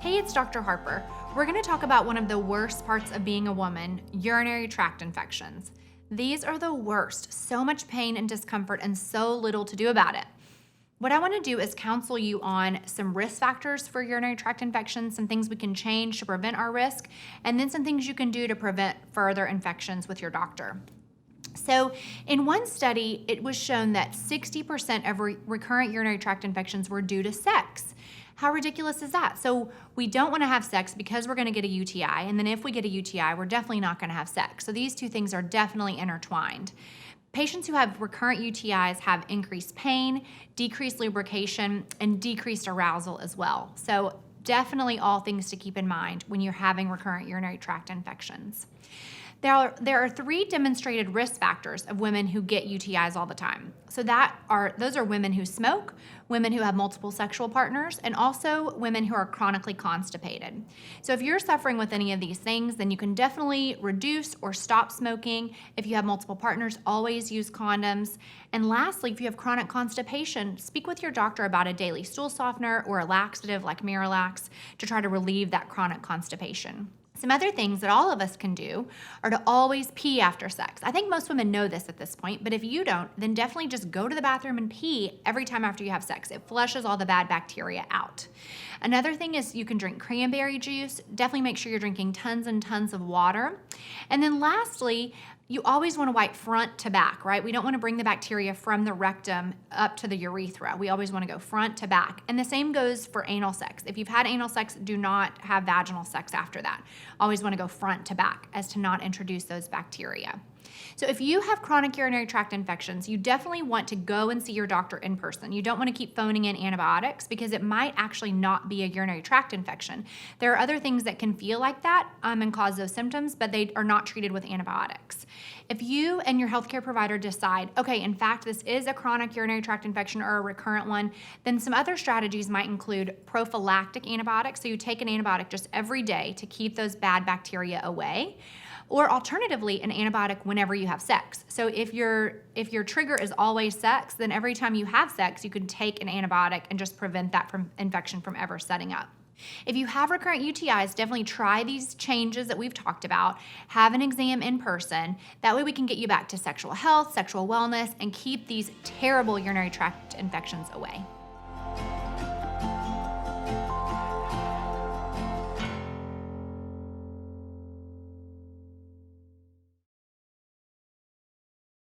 Hey, it's Dr. Harper. We're going to talk about one of the worst parts of being a woman, urinary tract infections. These are the worst. So much pain and discomfort and so little to do about it. What I want to do is counsel you on some risk factors for urinary tract infections, some things we can change to prevent our risk, and then some things you can do to prevent further infections with your doctor. So in one study, it was shown that 60% of recurrent urinary tract infections were due to sex. How ridiculous is that? So we don't want to have sex because we're going to get a UTI, and then if we get a UTI, we're definitely not going to have sex. So these two things are definitely intertwined. Patients who have recurrent UTIs have increased pain, decreased lubrication, and decreased arousal as well. So definitely all things to keep in mind when you're having recurrent urinary tract infections. There are 3 demonstrated risk factors of women who get UTIs all the time. So those are women who smoke, women who have multiple sexual partners, and also women who are chronically constipated. So if you're suffering with any of these things, then you can definitely reduce or stop smoking. If you have multiple partners, always use condoms. And lastly, if you have chronic constipation, speak with your doctor about a daily stool softener or a laxative like Miralax to try to relieve that chronic constipation. Some other things that all of us can do are to always pee after sex. I think most women know this at this point, but if you don't, then definitely just go to the bathroom and pee every time after you have sex. It flushes all the bad bacteria out. Another thing is you can drink cranberry juice. Definitely make sure you're drinking tons and tons of water. And then lastly, you always want to wipe front to back, right? We don't want to bring the bacteria from the rectum up to the urethra. We always want to go front to back. And the same goes for anal sex. If you've had anal sex, do not have vaginal sex after that. Always want to go front to back as to not introduce those bacteria. So if you have chronic urinary tract infections, you definitely want to go and see your doctor in person. You don't want to keep phoning in antibiotics because it might actually not be a urinary tract infection. There are other things that can feel like that and cause those symptoms, but they are not treated with antibiotics. If you and your healthcare provider decide, okay, in fact, this is a chronic urinary tract infection or a recurrent one, then some other strategies might include prophylactic antibiotics. So you take an antibiotic just every day to keep those bad bacteria away. Or alternatively, an antibiotic whenever you have sex. So if your trigger is always sex, then every time you have sex, you can take an antibiotic and just prevent that infection from ever setting up. If you have recurrent UTIs, definitely try these changes that we've talked about. Have an exam in person. That way we can get you back to sexual health, sexual wellness, and keep these terrible urinary tract infections away.